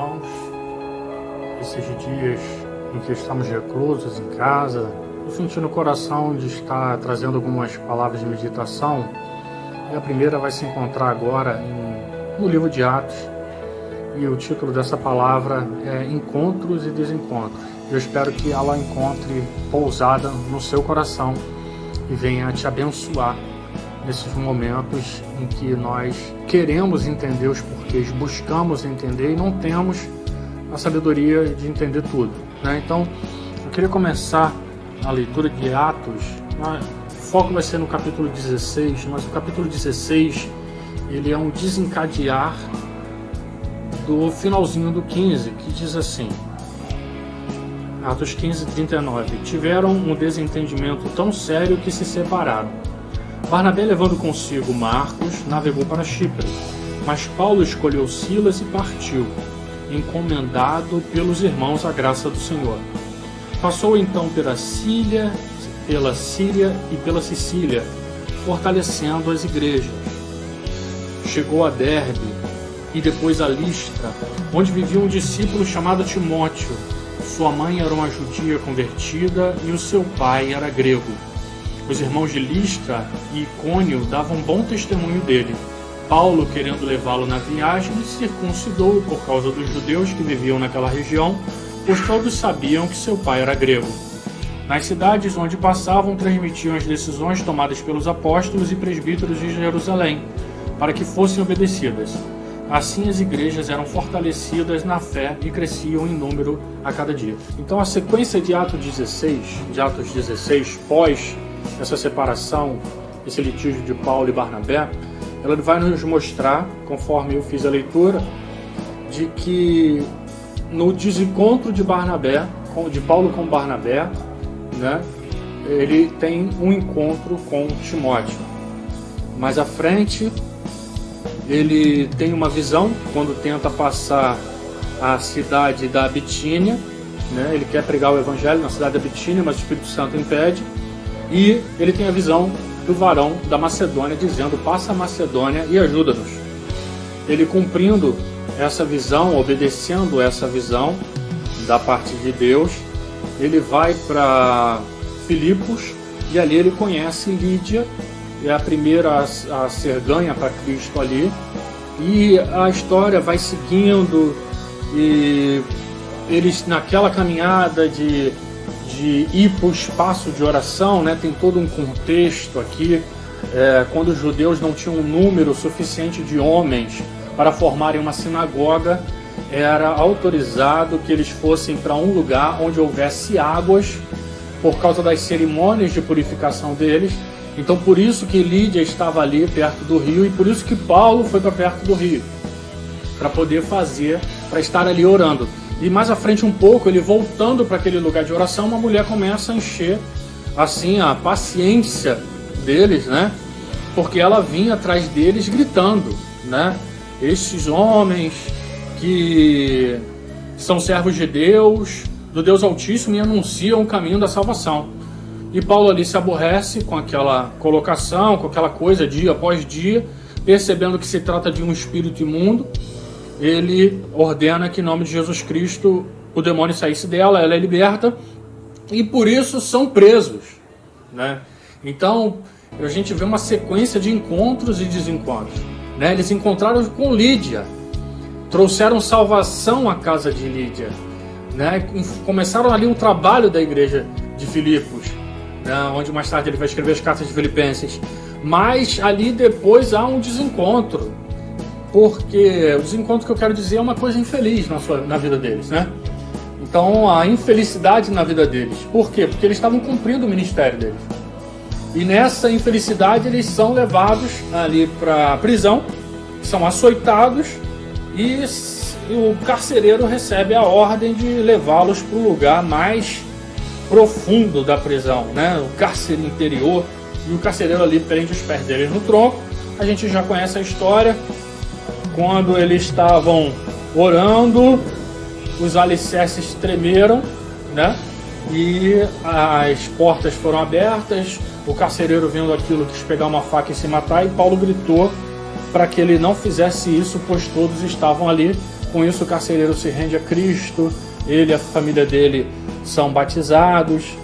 irmãos. Esses dias em que estamos reclusos em casa, eu senti no coração de estar trazendo algumas palavras de meditação. E a primeira vai se encontrar agora no livro de Atos. E o título dessa palavra é Encontros e Desencontros. Eu espero que ela encontre pousada no seu coração e venha te abençoar nesses momentos em que nós queremos entender os porquês, buscamos entender e não temos a sabedoria de entender tudo, né? Então, eu queria começar a leitura de Atos. O foco vai ser no capítulo 16, mas o capítulo 16 ele é um desencadear do finalzinho do 15, que diz assim, Atos 15, 39, tiveram um desentendimento tão sério que se separaram. Barnabé, levando consigo Marcos, navegou para Chipre, mas Paulo escolheu Silas e partiu, encomendado pelos irmãos à graça do Senhor. Passou então pela Síria e pela Sicília, fortalecendo as igrejas. Chegou a Derbe e depois a Listra, onde vivia um discípulo chamado Timóteo. Sua mãe era uma judia convertida e o seu pai era grego. Os irmãos de Listra e Icônio davam bom testemunho dele. Paulo, querendo levá-lo na viagem, circuncidou por causa dos judeus que viviam naquela região, pois todos sabiam que seu pai era grego. Nas cidades onde passavam, transmitiam as decisões tomadas pelos apóstolos e presbíteros de Jerusalém, para que fossem obedecidas. Assim as igrejas eram fortalecidas na fé e cresciam em número a cada dia. Então a sequência de Atos 16, pós essa separação, esse litígio de Paulo e Barnabé, ela vai nos mostrar, conforme eu fiz a leitura, de que no desencontro de Paulo com Barnabé, né, ele tem um encontro com Timóteo. Mais à frente, ele tem uma visão quando tenta passar a cidade da Bitínia, né, ele quer pregar o evangelho na cidade da Bitínia, mas o Espírito Santo impede. E ele tem a visão do varão da Macedônia dizendo, passa a Macedônia e ajuda-nos. Ele cumprindo essa visão, obedecendo essa visão da parte de Deus, ele vai para Filipos e ali ele conhece Lídia, é a primeira a ser ganha para Cristo ali. E a história vai seguindo e eles naquela caminhada de ir para o espaço de oração, né? Tem todo um contexto aqui, quando os judeus não tinham um número suficiente de homens para formarem uma sinagoga, era autorizado que eles fossem para um lugar onde houvesse águas, por causa das cerimônias de purificação deles. Então por isso que Lídia estava ali perto do rio e por isso que Paulo foi para perto do rio, para poder para estar ali orando. E mais à frente um pouco, ele voltando para aquele lugar de oração, uma mulher começa a encher assim a paciência deles, né? Porque ela vinha atrás deles gritando, né? Estes homens que são servos de Deus, do Deus Altíssimo, e anunciam o caminho da salvação. E Paulo ali se aborrece com aquela colocação, com aquela coisa dia após dia, percebendo que se trata de um espírito imundo. Ele ordena que em nome de Jesus Cristo o demônio saísse dela, ela é liberta e por isso são presos, né? Então a gente vê uma sequência de encontros e desencontros, né? Eles encontraram com Lídia, trouxeram salvação à casa de Lídia, né? Começaram ali um trabalho da igreja de Filipos, né? Onde mais tarde ele vai escrever as cartas de Filipenses, mas ali depois há um desencontro. Porque o desencontro que eu quero dizer é uma coisa infeliz na vida deles, né? Então, a infelicidade na vida deles. Por quê? Porque eles estavam cumprindo o ministério deles. E nessa infelicidade, eles são levados ali para a prisão, são açoitados e o carcereiro recebe a ordem de levá-los para o lugar mais profundo da prisão, né? O cárcere interior. E o carcereiro ali prende os pés deles no tronco. A gente já conhece a história. Quando eles estavam orando, os alicerces tremeram, né? E as portas foram abertas, o carcereiro vendo aquilo quis pegar uma faca e se matar, e Paulo gritou para que ele não fizesse isso, pois todos estavam ali com isso o carcereiro se rende a Cristo, ele e a família dele são batizados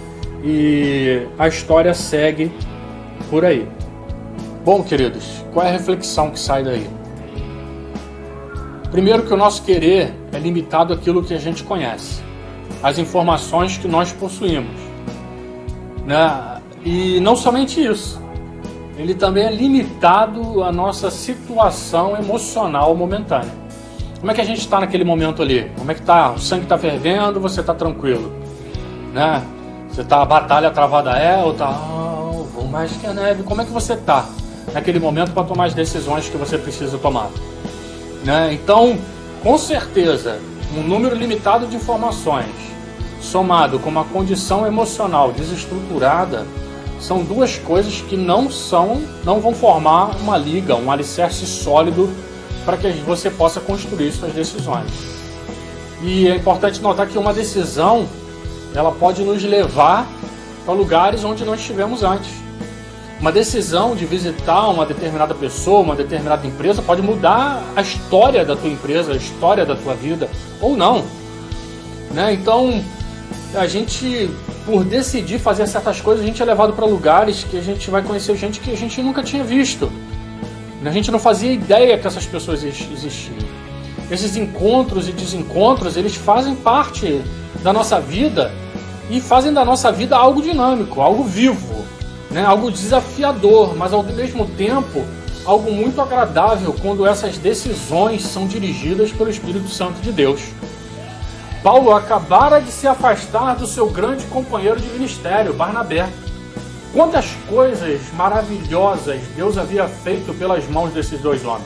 e a história segue por aí. Bom, queridos, qual é a reflexão que sai daí? Primeiro, que o nosso querer é limitado àquilo que a gente conhece, às informações que nós possuímos, né? E não somente isso, ele também é limitado à nossa situação emocional momentânea. Como é que a gente está naquele momento ali? Como é que está? O sangue está fervendo, você está tranquilo, né? Você está, a batalha travada ou tá, vou mais que a neve. Como é que você está naquele momento para tomar as decisões que você precisa tomar, né? Então, com certeza, um número limitado de informações somado com uma condição emocional desestruturada são duas coisas que não vão formar uma liga, um alicerce sólido para que você possa construir suas decisões. E é importante notar que uma decisão, ela pode nos levar para lugares onde não estivemos antes. Uma decisão de visitar uma determinada pessoa, uma determinada empresa, pode mudar a história da tua empresa, a história da tua vida, ou não, né? Então, a gente, por decidir fazer certas coisas, a gente é levado para lugares que a gente vai conhecer gente que a gente nunca tinha visto. A gente não fazia ideia que essas pessoas existiam. Esses encontros e desencontros, eles fazem parte da nossa vida e fazem da nossa vida algo dinâmico, algo vivo, né? Algo desafiador, mas ao mesmo tempo algo muito agradável quando essas decisões são dirigidas pelo Espírito Santo de Deus. Paulo acabara de se afastar do seu grande companheiro de ministério, Barnabé. Quantas coisas maravilhosas Deus havia feito pelas mãos desses dois homens.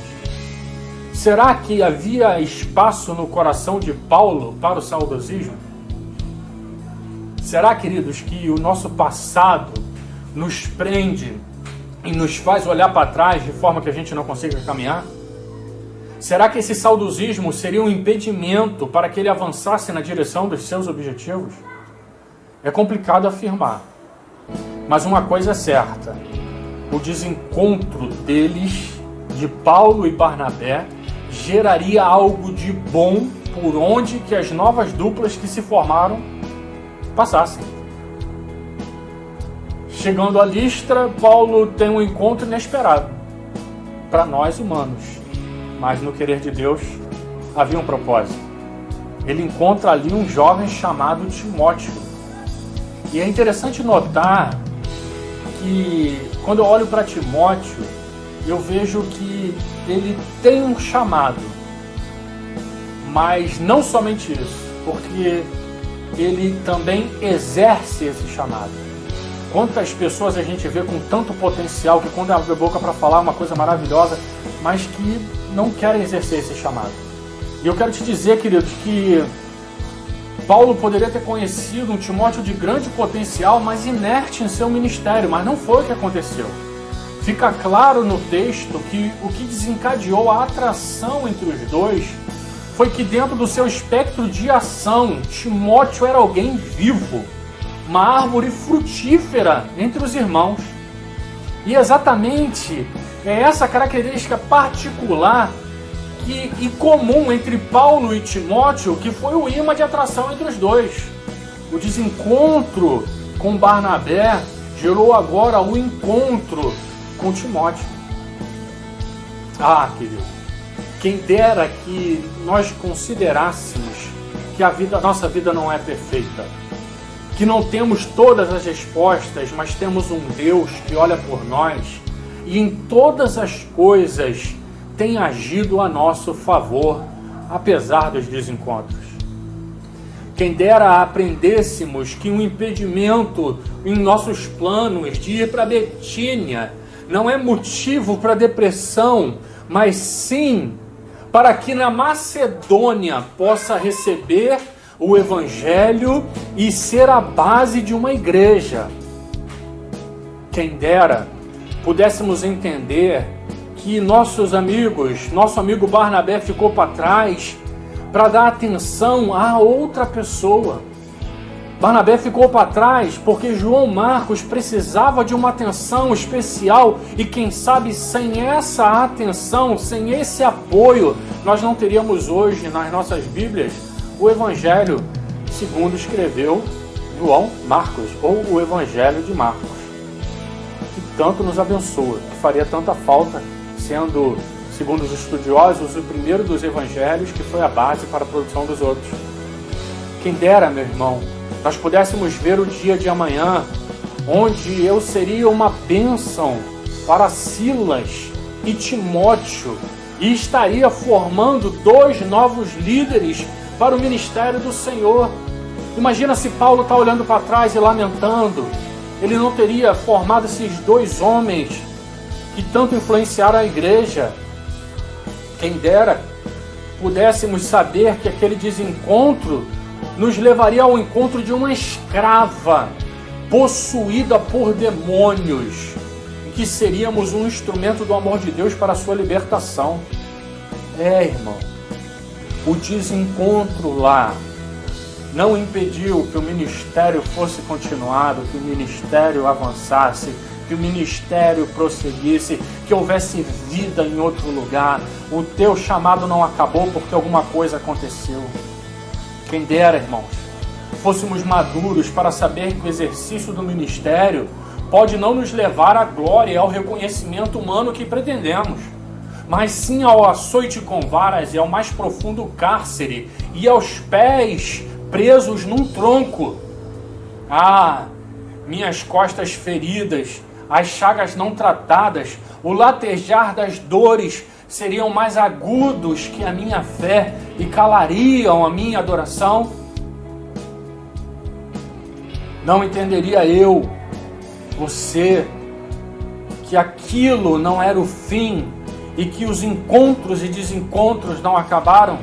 Será que havia espaço no coração de Paulo para o saudosismo? Será, queridos, que o nosso passado nos prende e nos faz olhar para trás de forma que a gente não consiga caminhar? Será que esse saudosismo seria um impedimento para que ele avançasse na direção dos seus objetivos? É complicado afirmar, mas uma coisa é certa: o desencontro deles, de Paulo e Barnabé, geraria algo de bom por onde que as novas duplas que se formaram passassem. Chegando a Listra, Paulo tem um encontro inesperado para nós humanos, mas no querer de Deus havia um propósito. Ele encontra ali um jovem chamado Timóteo. E é interessante notar que quando eu olho para Timóteo, eu vejo que ele tem um chamado, mas não somente isso, porque ele também exerce esse chamado. Quantas pessoas a gente vê com tanto potencial que quando abre a boca para falar uma coisa maravilhosa, mas que não querem exercer esse chamado. E eu quero te dizer, queridos, que Paulo poderia ter conhecido um Timóteo de grande potencial, mas inerte em seu ministério, mas não foi o que aconteceu. Fica claro no texto que o que desencadeou a atração entre os dois foi que dentro do seu espectro de ação, Timóteo era alguém vivo, uma árvore frutífera entre os irmãos. E exatamente é essa característica particular e comum entre Paulo e Timóteo que foi o imã de atração entre os dois. O desencontro com Barnabé gerou agora o encontro com Timóteo. Ah, querido, quem dera que nós considerássemos que a nossa vida não é perfeita, que não temos todas as respostas, mas temos um Deus que olha por nós e em todas as coisas tem agido a nosso favor, apesar dos desencontros. Quem dera aprendêssemos que um impedimento em nossos planos de ir para Betínia não é motivo para depressão, mas sim para que na Macedônia possa receber o Evangelho e ser a base de uma igreja. Quem dera pudéssemos entender que nosso amigo Barnabé ficou para trás para dar atenção a outra pessoa. Barnabé ficou para trás porque João Marcos precisava de uma atenção especial e quem sabe sem essa atenção, sem esse apoio, nós não teríamos hoje nas nossas Bíblias o Evangelho segundo escreveu João Marcos, ou o Evangelho de Marcos, que tanto nos abençoa, que faria tanta falta, sendo, segundo os estudiosos, o primeiro dos evangelhos que foi a base para a produção dos outros. Quem dera, meu irmão, nós pudéssemos ver o dia de amanhã, onde eu seria uma bênção para Silas e Timóteo, e estaria formando 2 novos líderes para o ministério do Senhor. Imagina se Paulo está olhando para trás e lamentando. Ele não teria formado esses 2 homens que tanto influenciaram a igreja. Quem dera pudéssemos saber que aquele desencontro nos levaria ao encontro de uma escrava possuída por demônios, e que seríamos um instrumento do amor de Deus para a sua libertação. Irmão, o desencontro lá não impediu que o ministério fosse continuado, que o ministério avançasse, que o ministério prosseguisse, que houvesse vida em outro lugar. O teu chamado não acabou porque alguma coisa aconteceu. Quem dera, irmãos, fôssemos maduros para saber que o exercício do ministério pode não nos levar à glória e ao reconhecimento humano que pretendemos, mas sim ao açoite com varas e ao mais profundo cárcere e aos pés presos num tronco. Minhas costas feridas, as chagas não tratadas, o latejar das dores seriam mais agudos que a minha fé e calariam a minha adoração. Não entenderia eu, você, que aquilo não era o fim e que os encontros e desencontros não acabaram?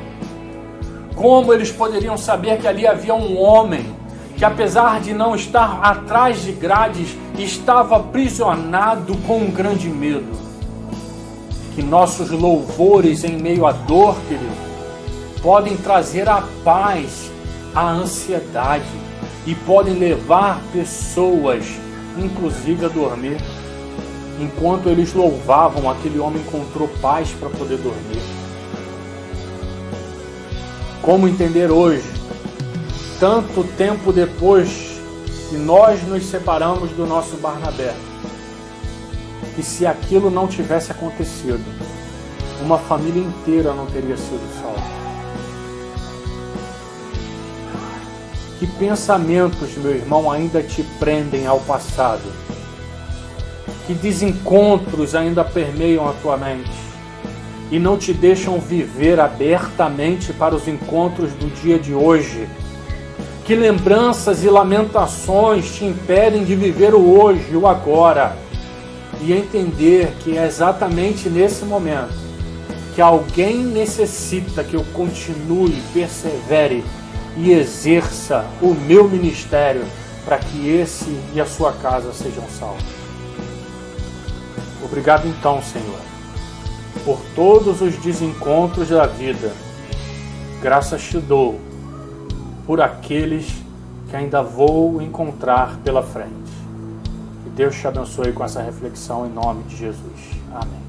Como eles poderiam saber que ali havia um homem que, apesar de não estar atrás de grades, estava aprisionado com um grande medo? Que nossos louvores em meio à dor, querido, podem trazer a paz à ansiedade e podem levar pessoas, inclusive, a dormir. Enquanto eles louvavam, aquele homem encontrou paz para poder dormir. Como entender hoje, tanto tempo depois que nós nos separamos do nosso Barnabé, que se aquilo não tivesse acontecido, uma família inteira não teria sido salva? Que pensamentos, meu irmão, ainda te prendem ao passado? Que desencontros ainda permeiam a tua mente e não te deixam viver abertamente para os encontros do dia de hoje? Que lembranças e lamentações te impedem de viver o hoje, o agora, e entender que é exatamente nesse momento que alguém necessita que eu continue, persevere e exerça o meu ministério para que esse e a sua casa sejam salvos. Obrigado então, Senhor, por todos os desencontros da vida. Graças te dou por aqueles que ainda vou encontrar pela frente. Que Deus te abençoe com essa reflexão em nome de Jesus. Amém.